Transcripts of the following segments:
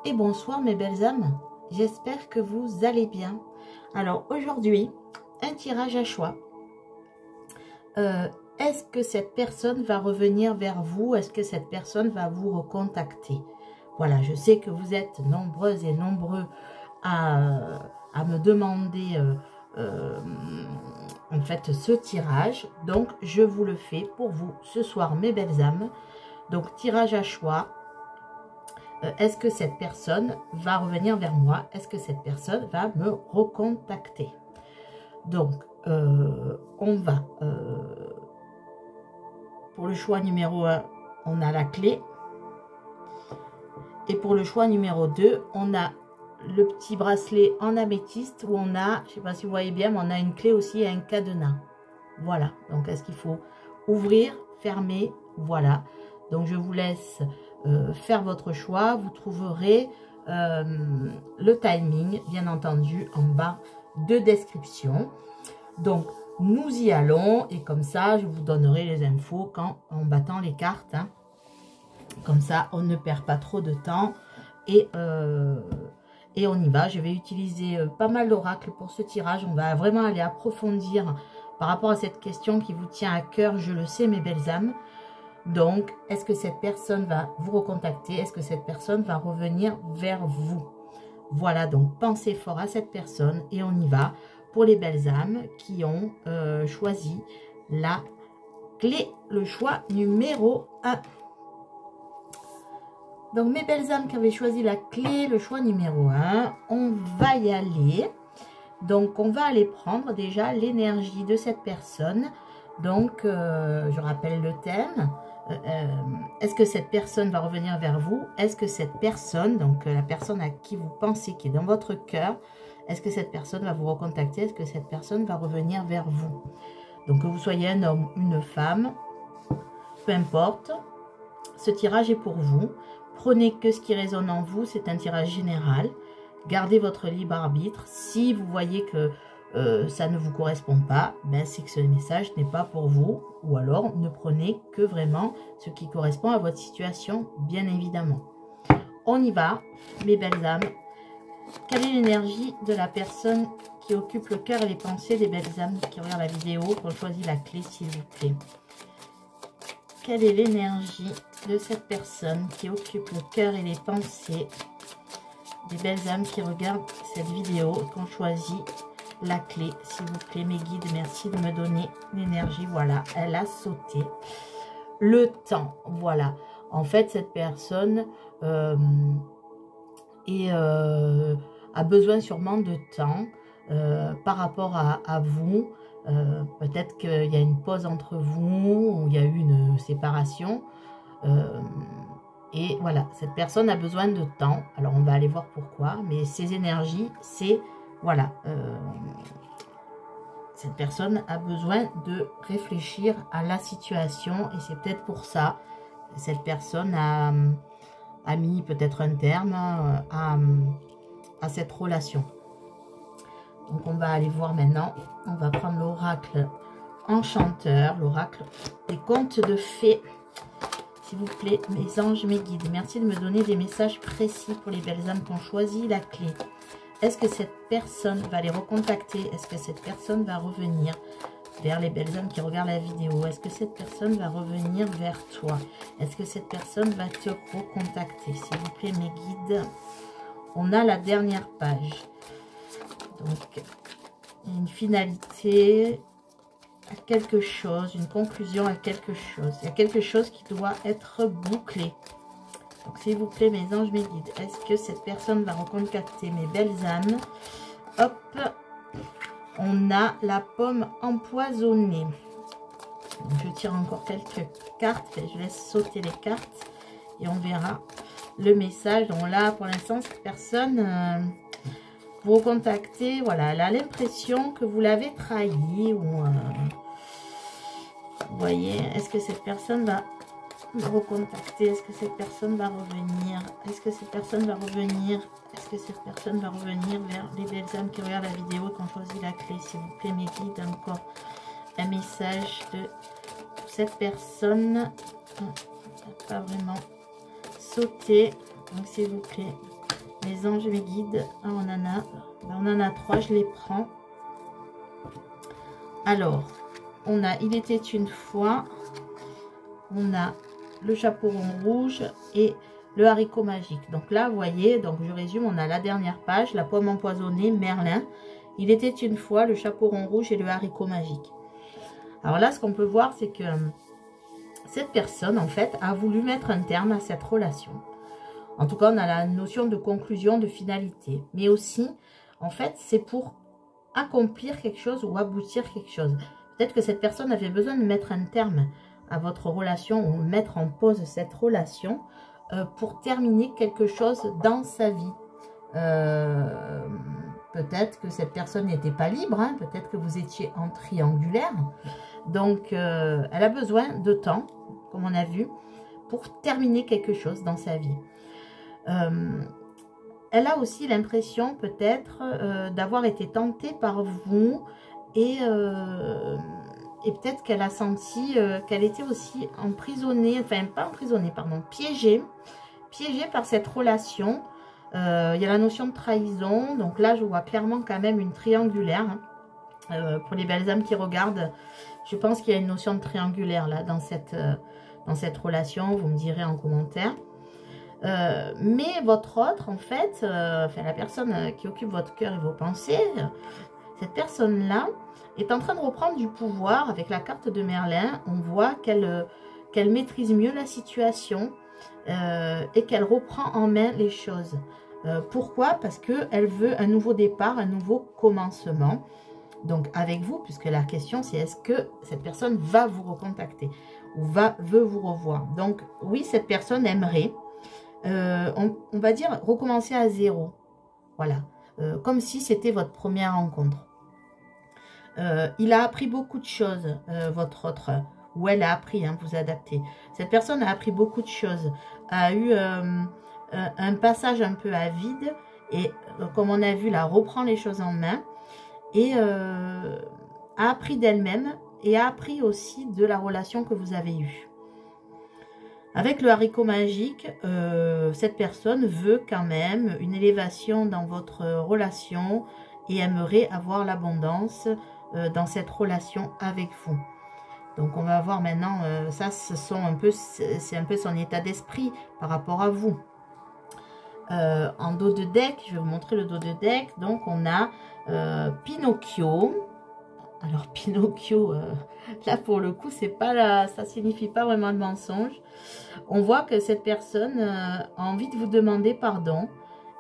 et bonsoir mes belles âmes, j'espère que vous allez bien. Alors aujourd'hui, un tirage à choix. Est-ce que cette personne va revenir vers vous? Est-ce que cette personne va vous recontacter? Voilà, je sais que vous êtes nombreuses et nombreux à me demander en fait ce tirage. Donc je vous le fais pour vous ce soir mes belles âmes. Donc tirage à choix. Est-ce que cette personne va revenir vers moi? Est-ce que cette personne va me recontacter? Donc, on va, pour le choix numéro 1, on a la clé. Et pour le choix numéro 2, on a le petit bracelet en améthyste où on a, je ne sais pas si vous voyez bien, mais on a une clé aussi et un cadenas. Voilà, donc est-ce qu'il faut ouvrir, fermer? Voilà, donc je vous laisse faire votre choix. Vous trouverez le timing, bien entendu, en bas de description. Donc, nous y allons et comme ça, je vous donnerai les infos en battant les cartes. Hein. Comme ça, on ne perd pas trop de temps et on y va. Je vais utiliser pas mal d'oracles pour ce tirage. On va vraiment aller approfondir par rapport à cette question qui vous tient à cœur. Je le sais, mes belles âmes. Donc, est-ce que cette personne va vous recontacter? Est-ce que cette personne va revenir vers vous? Voilà, donc pensez fort à cette personne et on y va pour les belles âmes qui ont choisi la clé, le choix numéro 1. Donc, mes belles âmes qui avaient choisi la clé, le choix numéro 1, on va y aller. Donc, on va aller prendre déjà l'énergie de cette personne. Donc, je rappelle le thème. Est-ce que cette personne va revenir vers vous? Est-ce que cette personne, donc la personne à qui vous pensez, qui est dans votre cœur, est-ce que cette personne va vous recontacter? Est-ce que cette personne va revenir vers vous? Donc, que vous soyez un homme, une femme, peu importe, ce tirage est pour vous. Prenez que ce qui résonne en vous, c'est un tirage général. Gardez votre libre arbitre. Si vous voyez que ça ne vous correspond pas, ben c'est que ce message n'est pas pour vous. Ou alors, ne prenez que vraiment ce qui correspond à votre situation, bien évidemment. On y va, mes belles âmes. Quelle est l'énergie de la personne qui occupe le cœur et les pensées des belles âmes qui regardent la vidéo? Pour choisir la clé, s'il vous plaît. Quelle est l'énergie de cette personne qui occupe le cœur et les pensées des belles âmes qui regardent cette vidéo et qui ont choisi la clé? S'il vous plaît, mes guides, merci de me donner l'énergie. Voilà, elle a sauté. Le temps, voilà. En fait, cette personne a besoin sûrement de temps par rapport à vous. Peut-être qu'il y a une pause entre vous, ou il y a eu une séparation. Et voilà, cette personne a besoin de temps. Alors, on va aller voir pourquoi. Mais ces énergies, c'est... Voilà. Cette personne a besoin de réfléchir à la situation. Et c'est peut-être pour ça que cette personne a mis peut-être un terme à cette relation. Donc, on va aller voir maintenant. On va prendre l'oracle enchanteur, l'oracle des contes de fées. S'il vous plaît, mes anges, mes guides, merci de me donner des messages précis pour les belles âmes qui ont choisi la clé. Est-ce que cette personne va les recontacter? Est-ce que cette personne va revenir vers les belles âmes qui regardent la vidéo? Est-ce que cette personne va revenir vers toi? Est-ce que cette personne va te recontacter? S'il vous plaît, mes guides, on a la dernière page. Donc, une finalité à quelque chose, une conclusion à quelque chose. Il y a quelque chose qui doit être bouclé. Donc, s'il vous plaît, mes anges, mes guides, est-ce que cette personne va recontacter mes belles âmes? Hop, on a la pomme empoisonnée. Donc, je tire encore quelques cartes. Je laisse sauter les cartes et on verra le message. Donc là, pour l'instant, cette personne... vous recontacter, voilà, elle a l'impression que vous l'avez trahi ou vous voyez, est-ce que cette personne va me recontacter? Est-ce que cette personne va revenir? Est-ce que cette personne va revenir? Est-ce que cette personne va revenir vers les belles âmes qui regardent la vidéo et qui ont choisi la clé? S'il vous plaît, mes guides, encore un message de cette personne. Pas vraiment sauté, donc s'il vous plaît. mes anges, mes guides. Ah, on en a 3, je les prends. Alors, on a Il était une fois, on a le chaperon rouge et le haricot magique. Donc là, vous voyez, donc je résume, on a la dernière page, la pomme empoisonnée, Merlin. Il était une fois, le chaperon rouge et le haricot magique. Alors là, ce qu'on peut voir, c'est que cette personne, en fait, a voulu mettre un terme à cette relation. En tout cas, on a la notion de conclusion, de finalité. Mais aussi, en fait, c'est pour accomplir quelque chose ou aboutir quelque chose. Peut-être que cette personne avait besoin de mettre un terme à votre relation ou mettre en pause cette relation pour terminer quelque chose dans sa vie. Peut-être que cette personne n'était pas libre, hein, peut-être que vous étiez en triangulaire. Donc, elle a besoin de temps, comme on a vu, pour terminer quelque chose dans sa vie. Elle a aussi l'impression peut-être d'avoir été tentée par vous et peut-être qu'elle a senti qu'elle était aussi emprisonnée, enfin pas emprisonnée, pardon, piégée par cette relation. Il y a la notion de trahison, donc là je vois clairement quand même une triangulaire. Hein. Pour les belles âmes qui regardent, je pense qu'il y a une notion de triangulaire là dans cette relation, vous me direz en commentaire. Mais votre autre, en fait, enfin la personne qui occupe votre cœur et vos pensées, cette personne-là est en train de reprendre du pouvoir avec la carte de Merlin. On voit qu'elle maîtrise mieux la situation et qu'elle reprend en main les choses. Pourquoi? Parce qu'elle veut un nouveau départ, un nouveau commencement. Donc avec vous, puisque la question c'est est-ce que cette personne va vous recontacter ou veut vous revoir. Donc oui, cette personne aimerait, on va dire, recommencer à zéro. Voilà, comme si c'était votre première rencontre. Il a appris beaucoup de choses, votre autre, ou elle a appris, hein, vous adaptez. Cette personne a appris beaucoup de choses, a eu un passage un peu à vide, et comme on a vu, là, reprend les choses en main, et a appris d'elle-même, et a appris aussi de la relation que vous avez eue. Avec le haricot magique, cette personne veut quand même une élévation dans votre relation et aimerait avoir l'abondance dans cette relation avec vous. Donc on va voir maintenant, ça c'est un peu son état d'esprit par rapport à vous. En dos de deck, je vais vous montrer le dos de deck. Donc on a Pinocchio. Alors Pinocchio, là pour le coup, c'est pas là, ça signifie pas vraiment de mensonge. On voit que cette personne a envie de vous demander pardon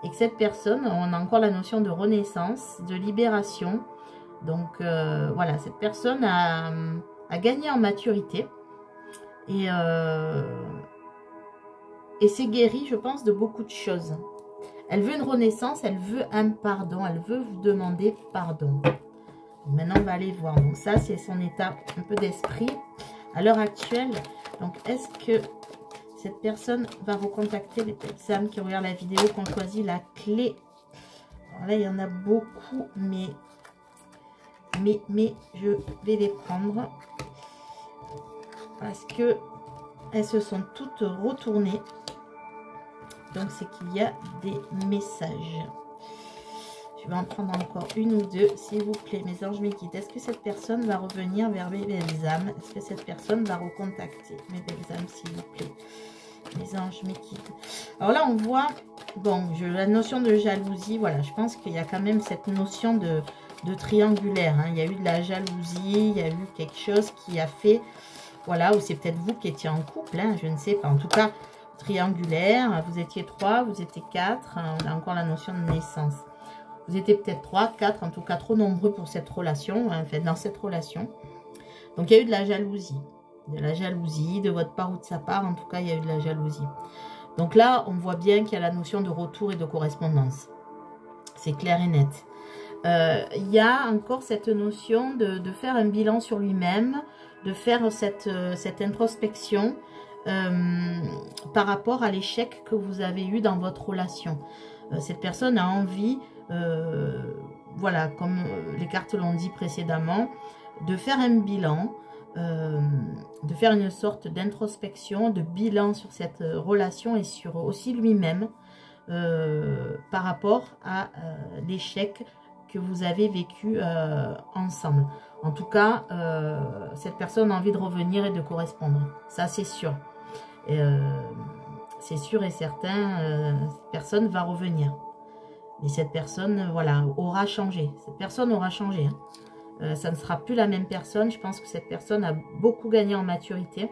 et que cette personne, on a encore la notion de renaissance, de libération. Donc voilà, cette personne a gagné en maturité et s'est guérie, je pense, de beaucoup de choses. Elle veut une renaissance, elle veut un pardon, elle veut vous demander pardon. Maintenant, on va aller voir. Donc ça, c'est son état un peu d'esprit à l'heure actuelle. Donc, est-ce que cette personne va recontacter les petites âmes qui regardent la vidéo, qui ont choisi la clé? Alors là, il y en a beaucoup, mais je vais les prendre parce que elles se sont toutes retournées. Donc, c'est qu'il y a des messages. Je vais en prendre encore une ou deux, s'il vous plaît, mes anges, mes guides. Est-ce que cette personne va revenir vers mes belles âmes? Est-ce que cette personne va recontacter mes belles âmes, s'il vous plaît, mes anges, mes guides? Alors là, on voit, bon, la notion de jalousie, voilà, je pense qu'il y a quand même cette notion de triangulaire. Hein. Il y a eu de la jalousie, il y a eu quelque chose qui a fait, voilà, ou c'est peut-être vous qui étiez en couple, hein, je ne sais pas. En tout cas, triangulaire, vous étiez 3, vous étiez 4, hein, on a encore la notion de naissance. Vous étiez peut-être 3, 4, en tout cas trop nombreux pour cette relation, hein, enfin, dans cette relation. Donc, il y a eu de la jalousie. De la jalousie, de votre part ou de sa part, en tout cas, il y a eu de la jalousie. Donc là, on voit bien qu'il y a la notion de retour et de correspondance. C'est clair et net. Il y a encore cette notion de faire un bilan sur lui-même, de faire cette introspection par rapport à l'échec que vous avez eu dans votre relation. Cette personne a envie, voilà, comme les cartes l'ont dit précédemment, de faire un bilan, de faire une sorte d'introspection, de bilan sur cette relation et sur aussi lui-même, par rapport à l'échec que vous avez vécu ensemble. En tout cas, cette personne a envie de revenir et de correspondre. Ça, c'est sûr. C'est sûr et certain, cette personne va revenir. Et cette personne, voilà, aura changé. Cette personne aura changé. Hein. Ça ne sera plus la même personne. Je pense que cette personne a beaucoup gagné en maturité.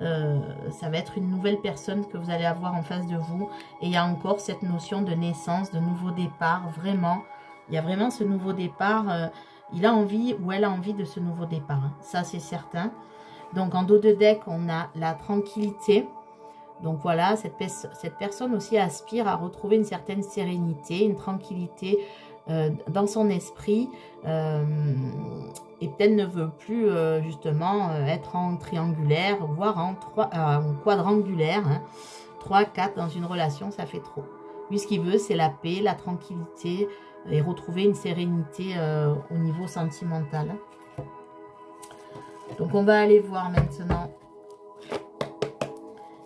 Ça va être une nouvelle personne que vous allez avoir en face de vous. Et il y a encore cette notion de naissance, de nouveau départ. Vraiment, il y a vraiment ce nouveau départ. Il a envie ou elle a envie de ce nouveau départ. Hein. Ça, c'est certain. Donc, en dos de deck, on a la tranquillité. Donc, voilà, cette personne aussi aspire à retrouver une certaine sérénité, une tranquillité dans son esprit. Et peut-être ne veut plus, justement, être en triangulaire, voire en quadrangulaire. Hein. 3, 4 dans une relation, ça fait trop. Lui, ce qu'il veut, c'est la paix, la tranquillité et retrouver une sérénité au niveau sentimental. Donc, on va aller voir maintenant.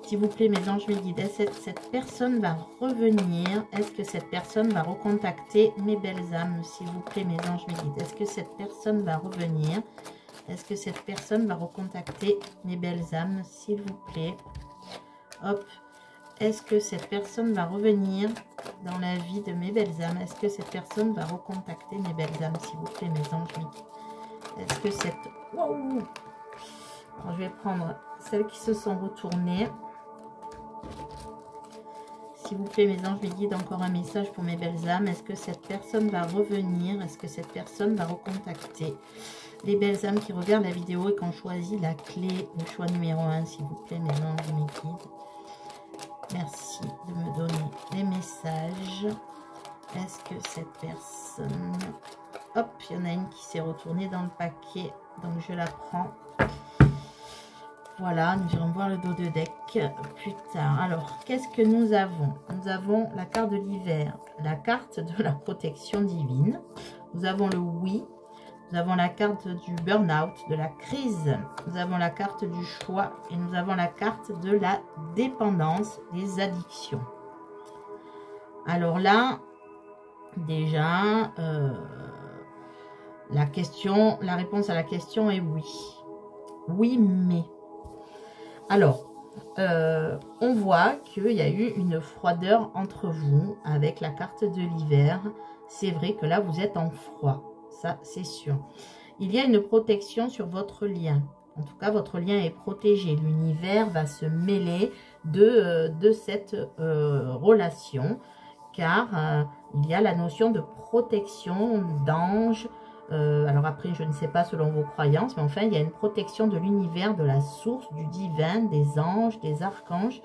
S'il vous plaît, mes anges, mes guides, cette personne va revenir. Est-ce que cette personne va recontacter mes belles âmes? S'il vous plaît, mes anges, mes guides. Est-ce que cette personne va revenir? Est-ce que cette personne va recontacter mes belles âmes? S'il vous plaît. Hop. Est-ce que cette personne va revenir dans la vie de mes belles âmes? Est-ce que cette personne va recontacter mes belles âmes? S'il vous plaît, mes anges, mes guides. Est-ce que cette... Wow. Alors, je vais prendre celles qui se sont retournées. S'il vous plaît, mes anges, mes guides, encore un message pour mes belles âmes. Est-ce que cette personne va revenir? Est-ce que cette personne va recontacter les belles âmes qui regardent la vidéo et qui ont choisi la clé, le choix numéro 1, s'il vous plaît, mes anges, mes guides. Merci de me donner les messages. Est-ce que cette personne... Hop, il y en a une qui s'est retournée dans le paquet, donc je la prends. Voilà, nous irons voir le dos de deck plus tard. Alors, qu'est-ce que nous avons? Nous avons la carte de l'hiver, la carte de la protection divine. Nous avons le oui. Nous avons la carte du burn-out, de la crise. Nous avons la carte du choix. Et nous avons la carte de la dépendance, des addictions. Alors là, déjà, la réponse à la question est oui. Oui, mais... Alors, on voit qu'il y a eu une froideur entre vous avec la carte de l'hiver. C'est vrai que là, vous êtes en froid. Ça, c'est sûr. Il y a une protection sur votre lien. En tout cas, votre lien est protégé. L'univers va se mêler de cette relation. Car il y a la notion de protection, d'ange. Alors après, je ne sais pas selon vos croyances, mais enfin, il y a une protection de l'univers, de la source, du divin, des anges, des archanges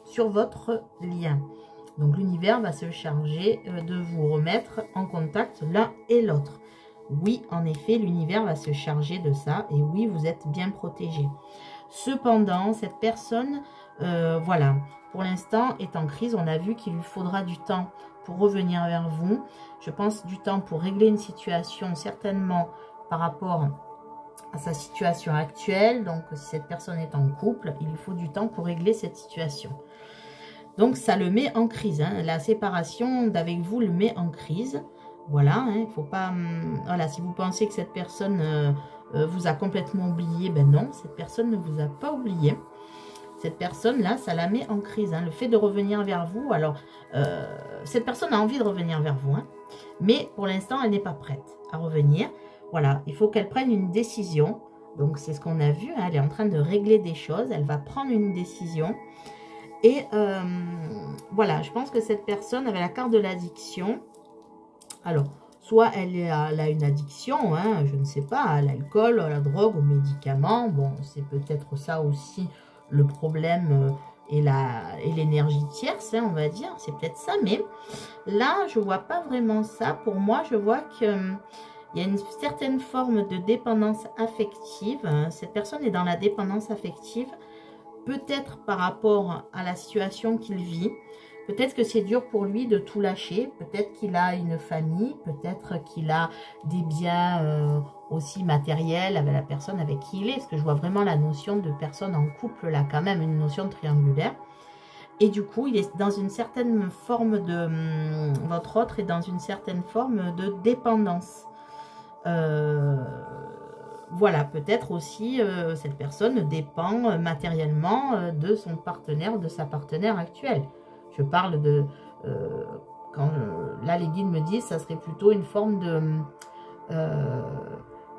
sur votre lien. Donc l'univers va se charger de vous remettre en contact l'un et l'autre. Oui, en effet, l'univers va se charger de ça et oui, vous êtes bien protégé. Cependant, cette personne, voilà, pour l'instant est en crise. On a vu qu'il lui faudra du temps pour revenir vers vous. Je pense du temps pour régler une situation certainement par rapport à sa situation actuelle. Donc, si cette personne est en couple, il lui faut du temps pour régler cette situation. Donc, ça le met en crise. Hein. La séparation d'avec vous le met en crise. Voilà, hein, il ne faut pas... voilà, si vous pensez que cette personne vous a complètement oublié, ben non, cette personne ne vous a pas oublié. Cette personne-là, ça la met en crise. Hein. Le fait de revenir vers vous, alors, cette personne a envie de revenir vers vous, hein, mais pour l'instant, elle n'est pas prête à revenir. Voilà, il faut qu'elle prenne une décision. Donc, c'est ce qu'on a vu. Hein, elle est en train de régler des choses. Elle va prendre une décision. Et voilà, je pense que cette personne avait la carte de l'addiction. Alors, soit elle a une addiction, hein, je ne sais pas, à l'alcool, à la drogue, aux médicaments. Bon, c'est peut-être ça aussi le problème et l'énergie tierce, hein, on va dire. C'est peut-être ça, mais là, je ne vois pas vraiment ça. Pour moi, je vois qu'il y a une certaine forme de dépendance affective. Cette personne est dans la dépendance affective, peut-être par rapport à la situation qu'il vit. Peut-être que c'est dur pour lui de tout lâcher. Peut-être qu'il a une famille. Peut-être qu'il a des biens aussi matériels avec la personne avec qui il est. Parce que je vois vraiment la notion de personne en couple là, quand même, une notion triangulaire. Et du coup, il est dans une certaine forme de... votre autre est dans une certaine forme de dépendance. Voilà, peut-être aussi cette personne dépend matériellement de son partenaire ou de sa partenaire actuelle. Je parle de... quand là, les guides me disent, ça serait plutôt une forme de...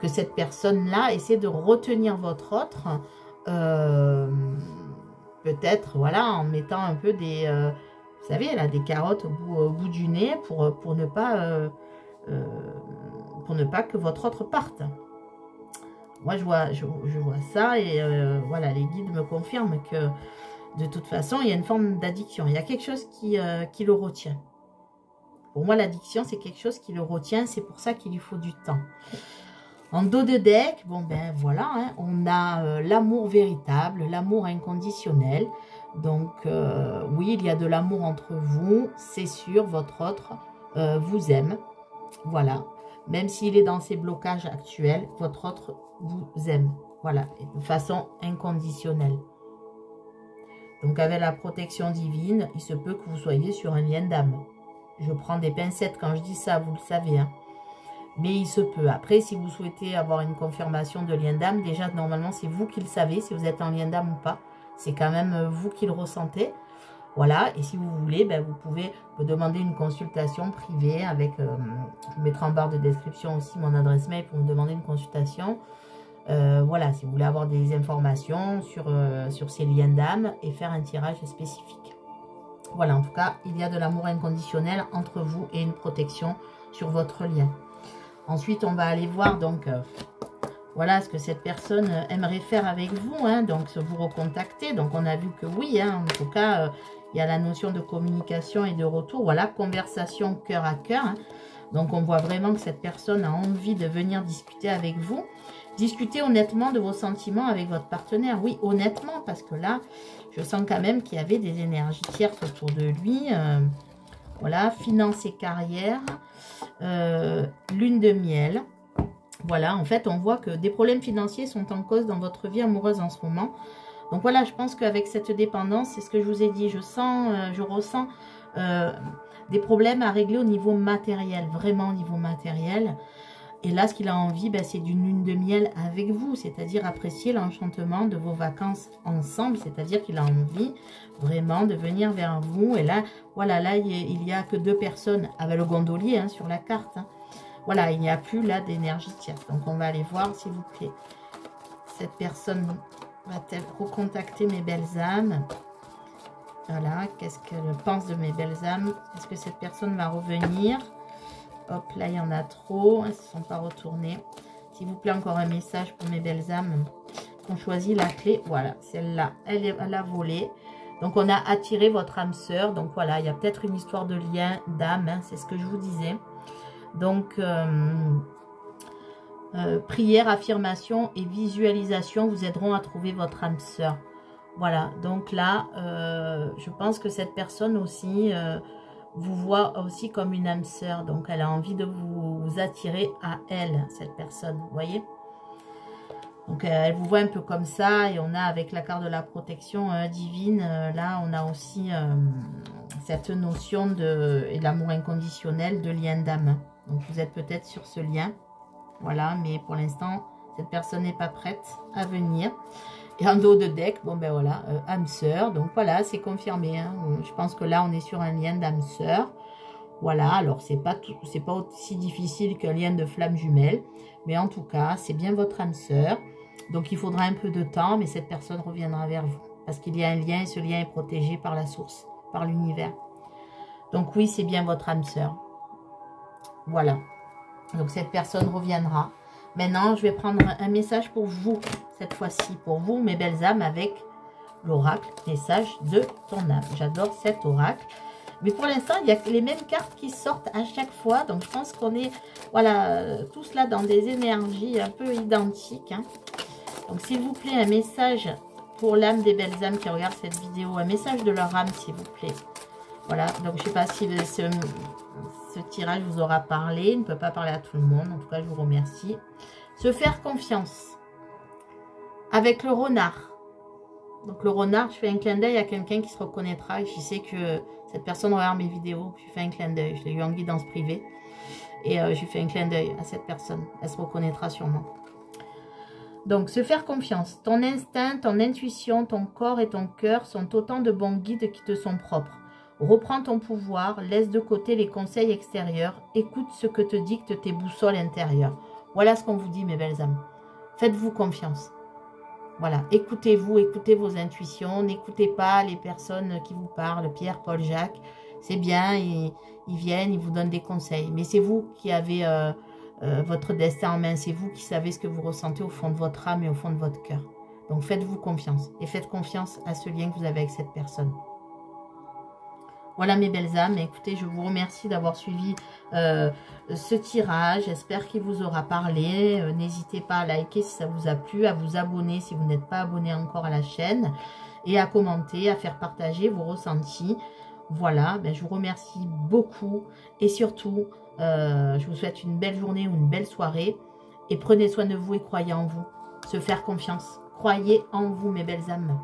que cette personne-là essaie de retenir votre autre, peut-être, voilà, en mettant un peu des... vous savez, là, des carottes au bout du nez pour ne pas que votre autre parte. Moi, je vois ça et voilà, les guides me confirment que de toute façon, il y a une forme d'addiction. Il y a quelque chose qui le retient. Pour moi, l'addiction, c'est quelque chose qui le retient. C'est pour ça qu'il lui faut du temps. En dos de deck, bon ben voilà, hein, on a l'amour véritable, l'amour inconditionnel. Donc, oui, il y a de l'amour entre vous, c'est sûr, votre autre vous aime. Voilà. Même s'il est dans ses blocages actuels, votre autre vous aime. Voilà, de façon inconditionnelle. Donc, avec la protection divine, il se peut que vous soyez sur un lien d'âme. Je prends des pincettes quand je dis ça, vous le savez. Hein. Mais il se peut. Après, si vous souhaitez avoir une confirmation de lien d'âme, déjà, normalement, c'est vous qui le savez, si vous êtes en lien d'âme ou pas. C'est quand même vous qui le ressentez. Voilà, et si vous voulez, ben, vous pouvez me demander une consultation privée avec, je vous mettrai en barre de description aussi mon adresse mail pour me demander une consultation. Voilà, si vous voulez avoir des informations sur ces liens d'âme et faire un tirage spécifique. Voilà, en tout cas, il y a de l'amour inconditionnel entre vous et une protection sur votre lien. Ensuite, on va aller voir donc... voilà ce que cette personne aimerait faire avec vous, hein, donc vous recontacter. Donc on a vu que oui, hein, en tout cas, il y a la notion de communication et de retour. Voilà, conversation cœur à cœur. Hein. Donc on voit vraiment que cette personne a envie de venir discuter avec vous. Discuter honnêtement de vos sentiments avec votre partenaire. Oui, honnêtement, parce que là, je sens quand même qu'il y avait des énergies tierces autour de lui. Voilà, finance et carrière. Lune de miel. Voilà, en fait, on voit que des problèmes financiers sont en cause dans votre vie amoureuse en ce moment. Donc voilà, je pense qu'avec cette dépendance, c'est ce que je vous ai dit, je ressens des problèmes à régler au niveau matériel, vraiment au niveau matériel. Et là, ce qu'il a envie, ben, c'est d'une lune de miel avec vous, c'est-à-dire apprécier l'enchantement de vos vacances ensemble, c'est-à-dire qu'il a envie vraiment de venir vers vous. Et là, voilà, là, il n'y a que 2 personnes avec le gondolier hein, sur la carte, hein. Voilà, il n'y a plus là d'énergie tierce. Donc, on va aller voir, s'il vous plaît. Cette personne va-t-elle recontacter mes belles âmes? Voilà, qu'est-ce qu'elle pense de mes belles âmes? Est-ce que cette personne va revenir? Hop, là, il y en a trop. Elles ne se sont pas retournées. S'il vous plaît, encore un message pour mes belles âmes. On choisit la clé. Voilà, celle-là, elle a volé. Donc, on a attiré votre âme sœur. Donc, voilà, il y a peut-être une histoire de lien d'âme. Hein, c'est ce que je vous disais. Donc, prière, affirmation et visualisation vous aideront à trouver votre âme sœur. Voilà, donc là, je pense que cette personne aussi vous voit aussi comme une âme sœur. Donc, elle a envie de vous attirer à elle, cette personne, vous voyez. Donc, elle vous voit un peu comme ça. Et on a, avec la carte de la protection divine, là, on a aussi cette notion de l'amour inconditionnel, de lien d'âme. Donc, vous êtes peut-être sur ce lien. Voilà, mais pour l'instant, cette personne n'est pas prête à venir. Et en dos de deck, bon ben voilà, âme sœur. Donc voilà, c'est confirmé. Hein. Je pense que là, on est sur un lien d'âme sœur. Voilà, alors c'est pas aussi difficile qu'un lien de flamme jumelle. Mais en tout cas, c'est bien votre âme sœur. Donc il faudra un peu de temps, mais cette personne reviendra vers vous. Parce qu'il y a un lien et ce lien est protégé par la source, par l'univers. Donc oui, c'est bien votre âme sœur. Voilà. Donc cette personne reviendra. Maintenant, je vais prendre un message pour vous, cette fois-ci, pour vous, mes belles âmes, avec l'oracle, message de ton âme. J'adore cet oracle. Mais pour l'instant, il y a les mêmes cartes qui sortent à chaque fois. Donc, je pense qu'on est, voilà, tous là dans des énergies un peu identiques. Hein. Donc, s'il vous plaît, un message pour l'âme des belles âmes qui regardent cette vidéo. Un message de leur âme, s'il vous plaît. Voilà, donc je ne sais pas si ce tirage vous aura parlé. Il ne peut pas parler à tout le monde. En tout cas, je vous remercie. Se faire confiance. Avec le renard. Donc le renard, je fais un clin d'œil à quelqu'un qui se reconnaîtra. Et je sais que cette personne regarde mes vidéos. Je fais un clin d'œil. Je l'ai eu en guidance privée. Et je fais un clin d'œil à cette personne. Elle se reconnaîtra sûrement. Donc, se faire confiance. Ton instinct, ton intuition, ton corps et ton cœur sont autant de bons guides qui te sont propres. Reprends ton pouvoir, laisse de côté les conseils extérieurs, écoute ce que te dictent tes boussoles intérieures. Voilà ce qu'on vous dit, mes belles âmes. Faites-vous confiance. Voilà, écoutez-vous, écoutez vos intuitions, n'écoutez pas les personnes qui vous parlent, Pierre, Paul, Jacques. C'est bien, ils viennent, ils vous donnent des conseils. Mais c'est vous qui avez votre destin en main, c'est vous qui savez ce que vous ressentez au fond de votre âme et au fond de votre cœur. Donc faites-vous confiance et faites confiance à ce lien que vous avez avec cette personne. Voilà mes belles âmes, écoutez, je vous remercie d'avoir suivi ce tirage. J'espère qu'il vous aura parlé. N'hésitez pas à liker si ça vous a plu, à vous abonner si vous n'êtes pas abonné encore à la chaîne et à commenter, à faire partager vos ressentis. Voilà, ben, je vous remercie beaucoup et surtout, je vous souhaite une belle journée ou une belle soirée et prenez soin de vous et croyez en vous. Se faire confiance. Croyez en vous mes belles âmes.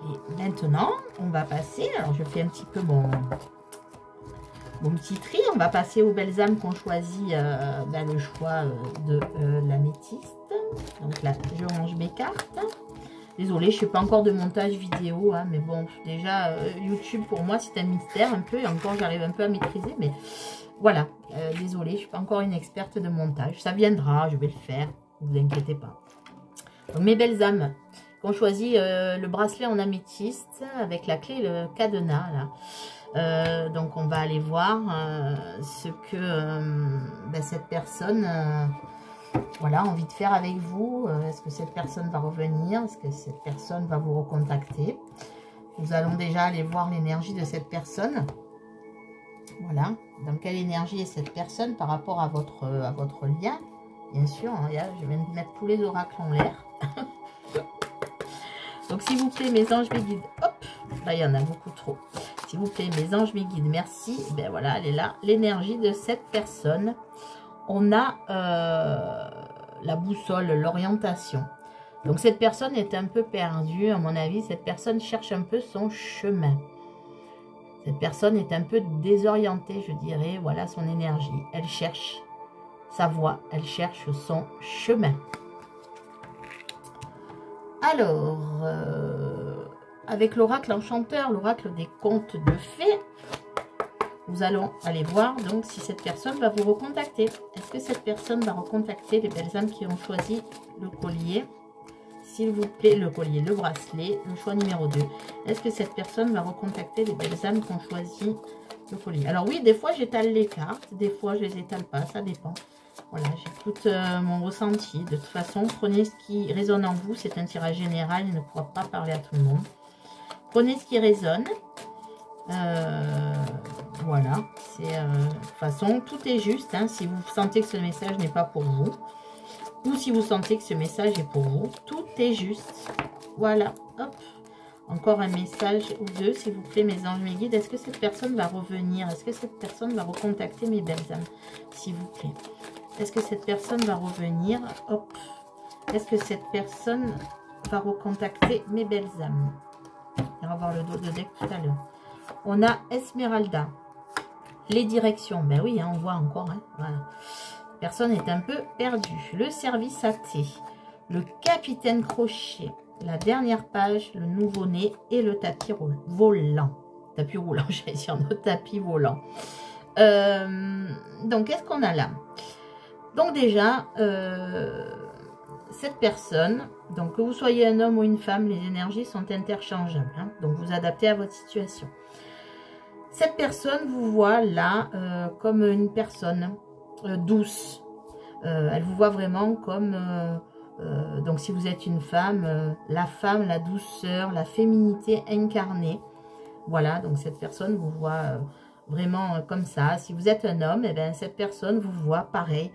Et maintenant, on va passer, alors je fais un petit peu mon petit tri, on va passer aux belles âmes qu'on choisit le choix de l'améthyste. Donc là, je range mes cartes. Désolée, je ne fais pas encore de montage vidéo, hein, mais bon, déjà, YouTube pour moi c'est un mystère un peu, et encore j'arrive un peu à maîtriser, mais voilà, désolée, je ne suis pas encore une experte de montage. Ça viendra, je vais le faire, ne vous inquiétez pas. Donc mes belles âmes, on choisit le bracelet en améthyste avec la clé et le cadenas là. Donc on va aller voir ce que cette personne voilà, a envie de faire avec vous. Est-ce que cette personne va revenir? Est-ce que cette personne va vous recontacter? Nous allons déjà aller voir l'énergie de cette personne. Voilà, dans quelle énergie est cette personne par rapport à votre lien? Bien sûr, hein, je vais mettre tous les oracles en l'air. Donc, s'il vous plaît, mes anges, mes guides, hop, là, il y en a beaucoup trop. S'il vous plaît, mes anges, mes guides, merci. Et bien voilà, elle est là. L'énergie de cette personne. On a la boussole, l'orientation. Donc, cette personne est un peu perdue, à mon avis. Cette personne cherche un peu son chemin. Cette personne est un peu désorientée, je dirais. Voilà son énergie. Elle cherche sa voie. Elle cherche son chemin. Alors, avec l'oracle enchanteur, l'oracle des contes de fées, nous allons aller voir donc si cette personne va vous recontacter. Est-ce que cette personne va recontacter les belles âmes qui ont choisi le collier? S'il vous plaît, le collier, le bracelet, le choix numéro 2. Est-ce que cette personne va recontacter les belles âmes qui ont choisi le collier? Alors oui, des fois j'étale les cartes, des fois je les étale pas, ça dépend. Voilà, j'écoute mon ressenti. De toute façon, prenez ce qui résonne en vous. C'est un tirage général, il ne pourra pas parler à tout le monde. Prenez ce qui résonne. Voilà, c'est de toute façon, tout est juste. Hein, si vous sentez que ce message n'est pas pour vous, ou si vous sentez que ce message est pour vous, tout est juste. Voilà, hop. Encore un message ou deux, s'il vous plaît, mes anges, mes guides. Est-ce que cette personne va revenir? Est-ce que cette personne va recontacter mes belles âmes? S'il vous plaît. Est-ce que cette personne va revenir? Hop. Est-ce que cette personne va recontacter mes belles âmes? On va voir le dos de deck tout à l'heure. On a Esmeralda. Les directions. Ben oui, hein, on voit encore. Hein, voilà. La personne est un peu perdue. Le service à thé. Le capitaine Crochet. La dernière page. Le nouveau-né. Et le tapis volant. Tapis roulant, j'allais dire le tapis volant. Donc, qu'est-ce qu'on a là? Donc déjà, cette personne, donc que vous soyez un homme ou une femme, les énergies sont interchangeables. Hein, donc vous adaptez à votre situation. Cette personne vous voit là comme une personne douce. Elle vous voit vraiment comme, donc si vous êtes une femme, la douceur, la féminité incarnée. Voilà, donc cette personne vous voit vraiment comme ça. Si vous êtes un homme, eh bien, cette personne vous voit pareil.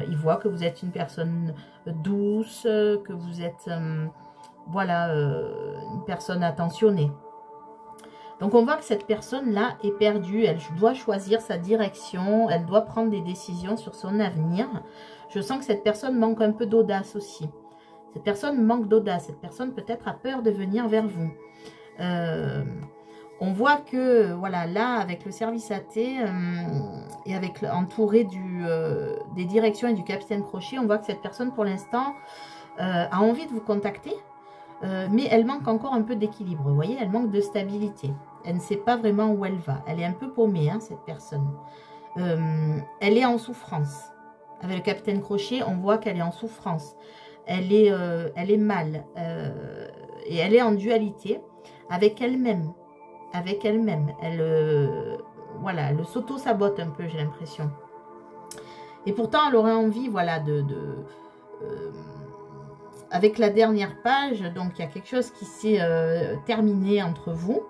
Il voit que vous êtes une personne douce, que vous êtes voilà, une personne attentionnée. Donc on voit que cette personne-là est perdue, elle doit choisir sa direction, elle doit prendre des décisions sur son avenir. Je sens que cette personne manque un peu d'audace aussi. Cette personne manque d'audace. Cette personne peut-être a peur de venir vers vous. On voit que, voilà, là, avec le service AT et avec entouré des directions et du capitaine Crochet, on voit que cette personne, pour l'instant, a envie de vous contacter, mais elle manque encore un peu d'équilibre. Vous voyez, elle manque de stabilité. Elle ne sait pas vraiment où elle va. Elle est un peu paumée, hein, cette personne. Elle est en souffrance. Avec le capitaine Crochet, on voit qu'elle est en souffrance. Elle est mal. Et elle est en dualité avec elle-même. Avec elle-même. Voilà, elle s'auto-sabote un peu, j'ai l'impression. Et pourtant, elle aurait envie, voilà, avec la dernière page, donc il y a quelque chose qui s'est terminé entre vous.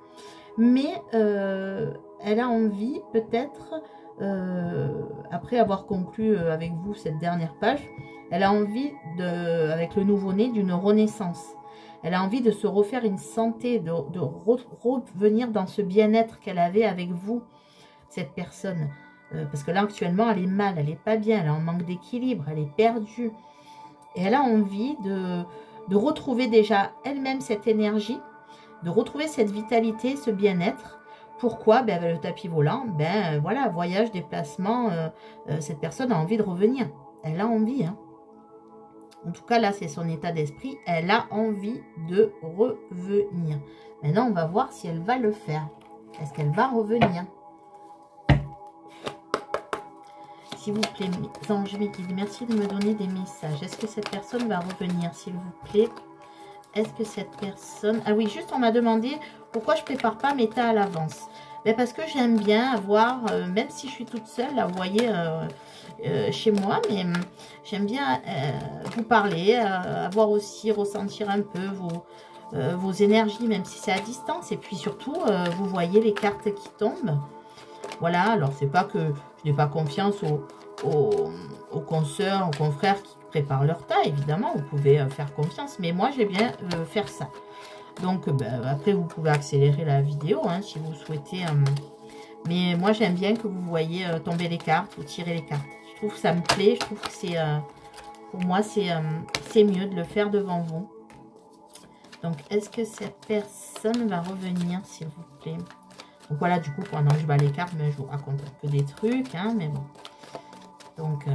Mais elle a envie, peut-être, après avoir conclu avec vous cette dernière page, elle a envie, avec le nouveau-né, d'une renaissance. Elle a envie de se refaire une santé, de revenir dans ce bien-être qu'elle avait avec vous, cette personne. Parce que là, actuellement, elle est mal, elle n'est pas bien, elle est en manque d'équilibre, elle est perdue. Et elle a envie de retrouver déjà elle-même cette énergie, de retrouver cette vitalité, ce bien-être. Pourquoi? Ben, avec le tapis volant, ben voilà, voyage, déplacement, cette personne a envie de revenir. Elle a envie, hein. En tout cas, là, c'est son état d'esprit. Elle a envie de revenir. Maintenant, on va voir si elle va le faire. Est-ce qu'elle va revenir? S'il vous plaît, mes anges, mes guides, merci de me donner des messages. Est-ce que cette personne va revenir, s'il vous plaît? Est-ce que cette personne... Ah oui, juste, on m'a demandé pourquoi je ne prépare pas mes tas à l'avance. Ben parce que j'aime bien avoir, même si je suis toute seule, là, vous voyez... chez moi, mais j'aime bien vous parler, avoir aussi, ressentir un peu vos énergies, même si c'est à distance, et puis surtout, vous voyez les cartes qui tombent. Voilà, alors c'est pas que je n'ai pas confiance aux consoeurs, aux confrères qui préparent leur tas, évidemment, vous pouvez faire confiance, mais moi j'aime bien faire ça. Donc, après, vous pouvez accélérer la vidéo, hein, si vous souhaitez... mais moi, j'aime bien que vous voyez tomber les cartes ou tirer les cartes. Je trouve que ça me plaît. Je trouve que c'est... pour moi, c'est mieux de le faire devant vous. Donc, est-ce que cette personne va revenir, s'il vous plaît? Donc, voilà, du coup, pendant que je bats les cartes, mais je vous raconte un peu des trucs, hein, mais bon. Donc,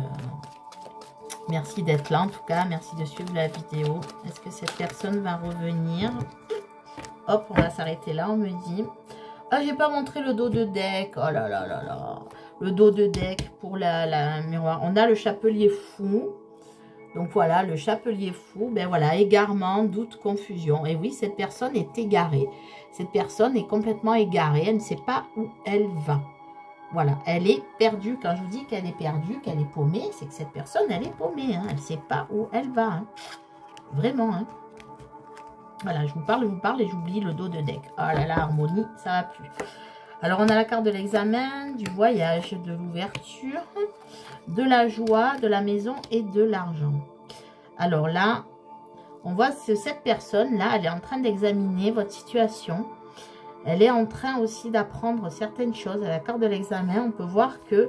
merci d'être là, en tout cas. Merci de suivre la vidéo. Est-ce que cette personne va revenir? Hop, on va s'arrêter là, on me dit... Ah, j'ai pas montré le dos de deck. Oh là là là là. Le dos de deck pour la miroir. On a le chapelier fou. Donc voilà, le chapelier fou. Ben voilà, égarement, doute, confusion. Et oui, cette personne est égarée. Cette personne est complètement égarée. Elle ne sait pas où elle va. Voilà, elle est perdue. Quand je vous dis qu'elle est perdue, qu'elle est paumée, c'est que cette personne, elle est paumée. Hein. Elle ne sait pas où elle va. Hein. Vraiment, hein. Voilà, je vous parle et j'oublie le dos de deck. Oh là là, harmonie, ça va plus. Alors, on a la carte de l'examen, du voyage, de l'ouverture, de la joie, de la maison et de l'argent. Alors là, on voit que cette personne-là, elle est en train d'examiner votre situation. Elle est en train aussi d'apprendre certaines choses. À la carte de l'examen, on peut voir que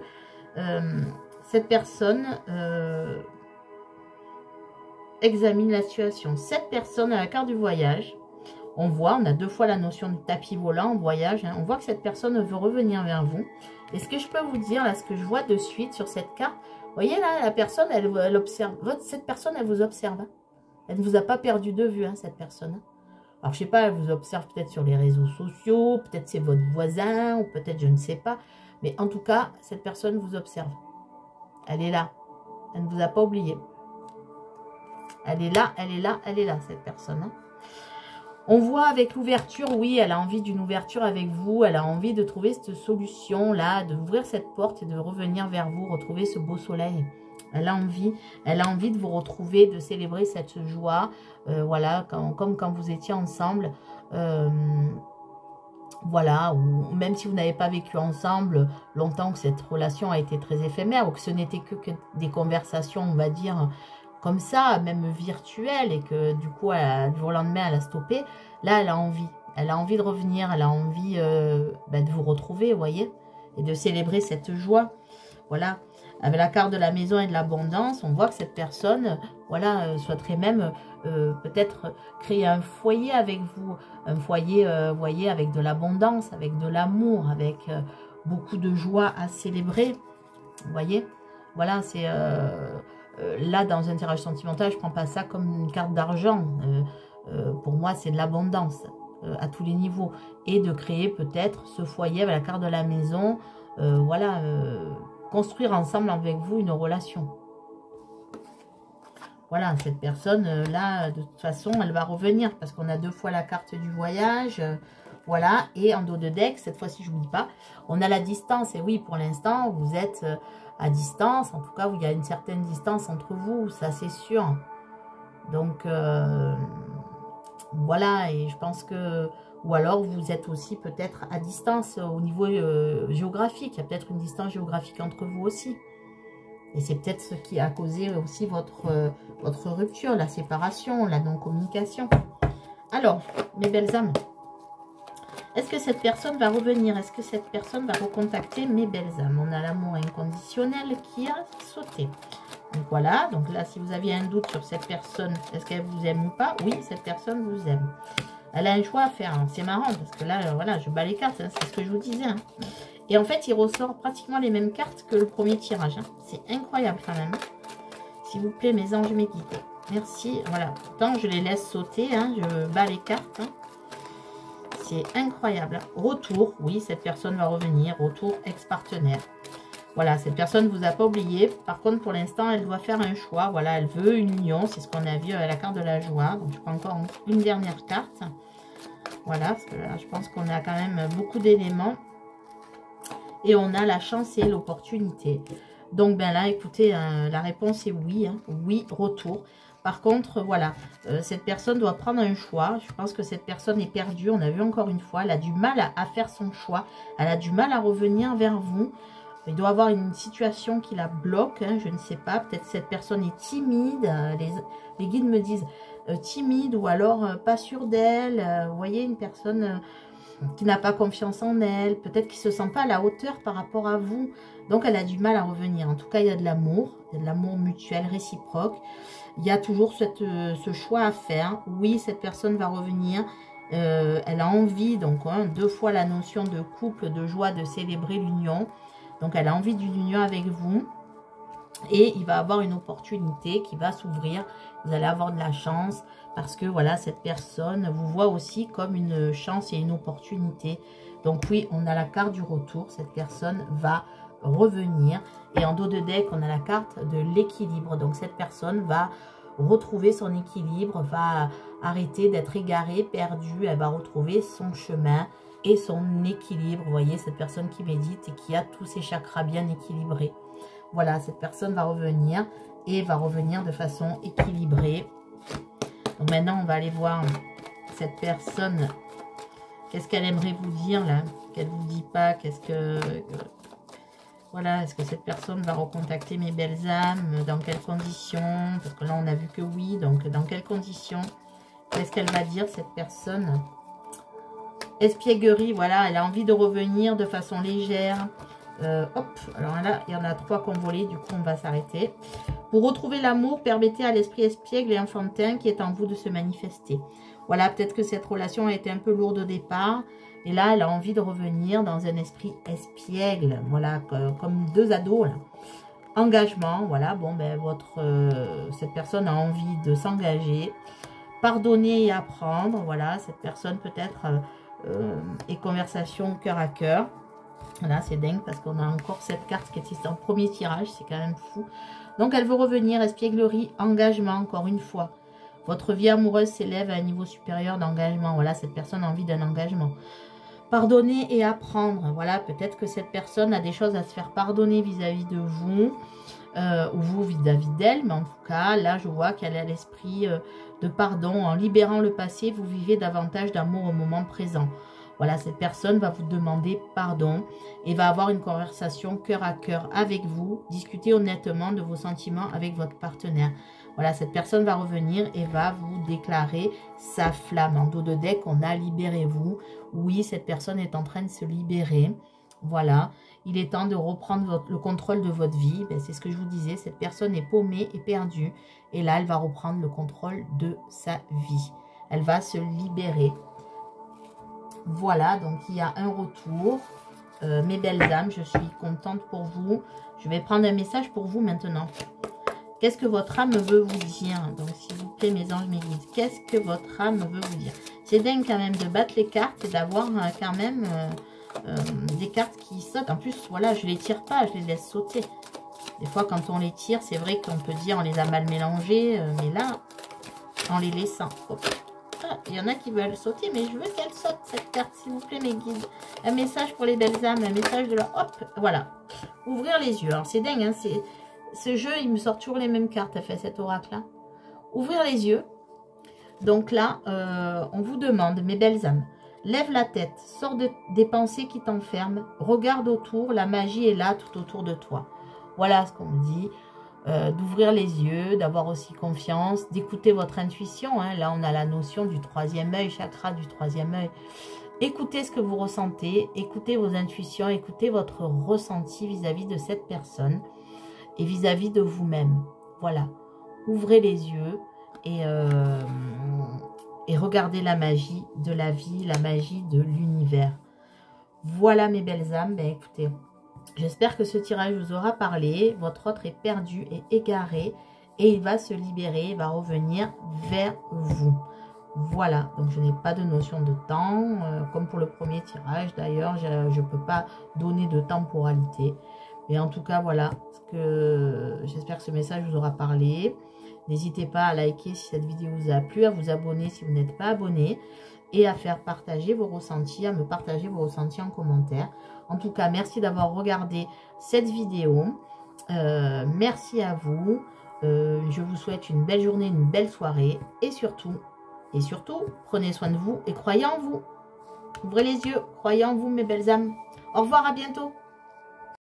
cette personne... examine la situation. Cette personne à la carte du voyage, on a deux fois la notion de tapis volant en voyage, hein, on voit que cette personne veut revenir vers vous. Et ce que je peux vous dire, là, ce que je vois de suite sur cette carte, vous voyez là, la personne, elle observe, cette personne, elle vous observe. Hein. Elle ne vous a pas perdu de vue, hein, cette personne. Hein. Alors, je sais pas, elle vous observe peut-être sur les réseaux sociaux, peut-être c'est votre voisin, ou peut-être je ne sais pas. Mais en tout cas, cette personne vous observe. Elle est là. Elle ne vous a pas oublié. Elle est là, elle est là, elle est là, cette personne. Hein. On voit avec l'ouverture, oui, elle a envie d'une ouverture avec vous. Elle a envie de trouver cette solution-là, d'ouvrir cette porte et de revenir vers vous, retrouver ce beau soleil. Elle a envie de vous retrouver, de célébrer cette joie. Voilà, comme quand vous étiez ensemble. Voilà, ou même si vous n'avez pas vécu ensemble longtemps, que cette relation a été très éphémère, ou que ce n'était que des conversations, on va dire... comme ça, même virtuelle, et que du coup, du jour au lendemain, elle a stoppé. Là, elle a envie. Elle a envie de revenir, elle a envie de vous retrouver, vous voyez, et de célébrer cette joie. Voilà. Avec la carte de la maison et de l'abondance, on voit que cette personne, voilà, souhaiterait même peut-être créer un foyer avec vous. Un foyer, vous voyez, avec de l'abondance, avec de l'amour, avec beaucoup de joie à célébrer. Vous voyez, voilà, c'est... là, dans un tirage sentimental, je ne prends pas ça comme une carte d'argent. Pour moi, c'est de l'abondance à tous les niveaux. Et de créer peut-être ce foyer avec la carte de la maison. Voilà, construire ensemble avec vous une relation. Voilà, cette personne-là, de toute façon, elle va revenir. Parce qu'on a 2 fois la carte du voyage. Voilà, et en dos de deck, cette fois-ci, je ne vous dis pas, on a la distance. Et oui, pour l'instant, vous êtes à distance. En tout cas, il y a une certaine distance entre vous, ça c'est sûr. Donc, voilà, et je pense que... Ou alors, vous êtes aussi peut-être à distance au niveau géographique. Il y a peut-être une distance géographique entre vous aussi. Et c'est peut-être ce qui a causé aussi votre rupture, la séparation, la non-communication. Alors, mes belles âmes, est-ce que cette personne va revenir? Est-ce que cette personne va recontacter mes belles âmes? On a l'amour inconditionnel qui a sauté. Donc voilà, donc là, si vous aviez un doute sur cette personne, est-ce qu'elle vous aime ou pas? Oui, cette personne vous aime. Elle a un choix à faire, hein. C'est marrant, parce que là, voilà, je bats les cartes, hein, c'est ce que je vous disais. Hein. Et en fait, il ressort pratiquement les mêmes cartes que le premier tirage. Hein. C'est incroyable quand même. S'il vous plaît, mes anges, mes guides. Merci, voilà. Pourtant, je les laisse sauter, hein, je bats les cartes. Hein. C'est incroyable. Retour, oui, cette personne va revenir. Retour ex-partenaire. Voilà, cette personne ne vous a pas oublié. Par contre, pour l'instant, elle doit faire un choix. Voilà, elle veut une union. C'est ce qu'on a vu avec la carte de la joie. Donc, je prends encore une dernière carte. Voilà, parce que là, je pense qu'on a quand même beaucoup d'éléments. Et on a la chance et l'opportunité. Donc, ben là, écoutez, la réponse est oui. Hein. Oui, retour. Par contre, voilà, cette personne doit prendre un choix. Je pense que cette personne est perdue. On a vu encore une fois, elle a du mal à faire son choix. Elle a du mal à revenir vers vous. Il doit y avoir une situation qui la bloque, hein, je ne sais pas. Peut-être cette personne est timide. Les guides me disent timide ou alors pas sûre d'elle. Vous voyez, une personne qui n'a pas confiance en elle. Peut-être qui ne se sent pas à la hauteur par rapport à vous. Donc, elle a du mal à revenir. En tout cas, il y a de l'amour. Il y a de l'amour mutuel, réciproque. Il y a toujours ce choix à faire. Oui, cette personne va revenir. Elle a envie, donc, hein, 2 fois la notion de couple, de joie, de célébrer l'union. Donc, elle a envie d'une union avec vous. Et il va avoir une opportunité qui va s'ouvrir. Vous allez avoir de la chance. Parce que, voilà, cette personne vous voit aussi comme une chance et une opportunité. Donc, oui, on a la carte du retour. Cette personne va revenir. Et en dos de deck, on a la carte de l'équilibre. Donc, cette personne va retrouver son équilibre. Va arrêter d'être égarée, perdue. Elle va retrouver son chemin et son équilibre. Vous voyez, cette personne qui médite et qui a tous ses chakras bien équilibrés. Voilà, cette personne va revenir et va revenir de façon équilibrée. Donc maintenant, on va aller voir cette personne. Qu'est-ce qu'elle aimerait vous dire là? Qu'elle ne vous dit pas? Qu'est-ce que... Voilà, est-ce que cette personne va recontacter mes belles âmes? Dans quelles conditions? Parce que là, on a vu que oui. Donc, dans quelles conditions? Qu'est-ce qu'elle va dire, cette personne? Espièglerie, voilà, elle a envie de revenir de façon légère. Hop, alors là, il y en a 3 qui ont volé, du coup, on va s'arrêter. Pour retrouver l'amour, permettez à l'esprit espiègle et enfantin qui est en vous de se manifester. Voilà, peut-être que cette relation a été un peu lourde au départ. Et là, elle a envie de revenir dans un esprit espiègle. Voilà, comme 2 ados, là. Engagement, voilà, bon, ben, cette personne a envie de s'engager. Pardonner et apprendre, voilà, cette personne peut-être... et conversation cœur à cœur. Voilà, c'est dingue parce qu'on a encore cette carte qui est en premier tirage, c'est quand même fou. Donc elle veut revenir, espièglerie, engagement, encore une fois. Votre vie amoureuse s'élève à un niveau supérieur d'engagement. Voilà, cette personne a envie d'un engagement. Pardonner et apprendre. Voilà, peut-être que cette personne a des choses à se faire pardonner vis-à-vis de vous. Ou vous vis-à-vis d'elle. Mais en tout cas, là, je vois qu'elle a l'esprit de pardon. En libérant le passé, vous vivez davantage d'amour au moment présent. Voilà, cette personne va vous demander pardon et va avoir une conversation cœur à cœur avec vous. Discutez honnêtement de vos sentiments avec votre partenaire. Voilà, cette personne va revenir et va vous déclarer sa flamme. En dos de deck, on a libérez-vous. Oui, cette personne est en train de se libérer. Voilà, il est temps de reprendre le contrôle de votre vie. Ben, c'est ce que je vous disais, cette personne est paumée et perdue. Et là, elle va reprendre le contrôle de sa vie. Elle va se libérer. Voilà, donc il y a un retour. Mes belles âmes, je suis contente pour vous. Je vais prendre un message pour vous maintenant. Qu'est-ce que votre âme veut vous dire? Donc, s'il vous plaît, mes anges, mes guides, qu'est-ce que votre âme veut vous dire? C'est dingue quand même de battre les cartes et d'avoir quand même des cartes qui sautent. En plus, voilà, je ne les tire pas, je les laisse sauter. Des fois, quand on les tire, c'est vrai qu'on peut dire on les a mal mélangés. Mais là, en les laissant. Hop. Ah, il y en a qui veulent sauter, mais je veux qu'elle saute, cette carte, s'il vous plaît, mes guides. Un message pour les belles âmes, un message de la... Hop, voilà. Ouvrir les yeux. Alors, c'est dingue, hein, ce jeu, il me sort toujours les mêmes cartes, elle fait cet oracle-là. Ouvrir les yeux. Donc là, on vous demande, mes belles âmes, lève la tête, sors des pensées qui t'enferment, regarde autour, la magie est là tout autour de toi. Voilà ce qu'on me dit. D'ouvrir les yeux, d'avoir aussi confiance, d'écouter votre intuition. Hein. Là, on a la notion du troisième œil, chakra du troisième œil. Écoutez ce que vous ressentez, écoutez vos intuitions, écoutez votre ressenti vis-à-vis de cette personne et vis-à-vis de vous-même. Voilà. Ouvrez les yeux et regardez la magie de la vie, la magie de l'univers. Voilà, mes belles âmes. Ben, écoutez, j'espère que ce tirage vous aura parlé. Votre autre est perdu et égaré et il va se libérer, il va revenir vers vous. Voilà, donc je n'ai pas de notion de temps, comme pour le premier tirage. D'ailleurs, je ne peux pas donner de temporalité. Mais en tout cas, voilà, j'espère que ce message vous aura parlé. N'hésitez pas à liker si cette vidéo vous a plu, à vous abonner si vous n'êtes pas abonné et à faire partager vos ressentis, à me partager vos ressentis en commentaire. En tout cas, merci d'avoir regardé cette vidéo. Merci à vous. Je vous souhaite une belle journée, une belle soirée. Et surtout, prenez soin de vous et croyez en vous. Ouvrez les yeux, croyez en vous, mes belles âmes. Au revoir, à bientôt.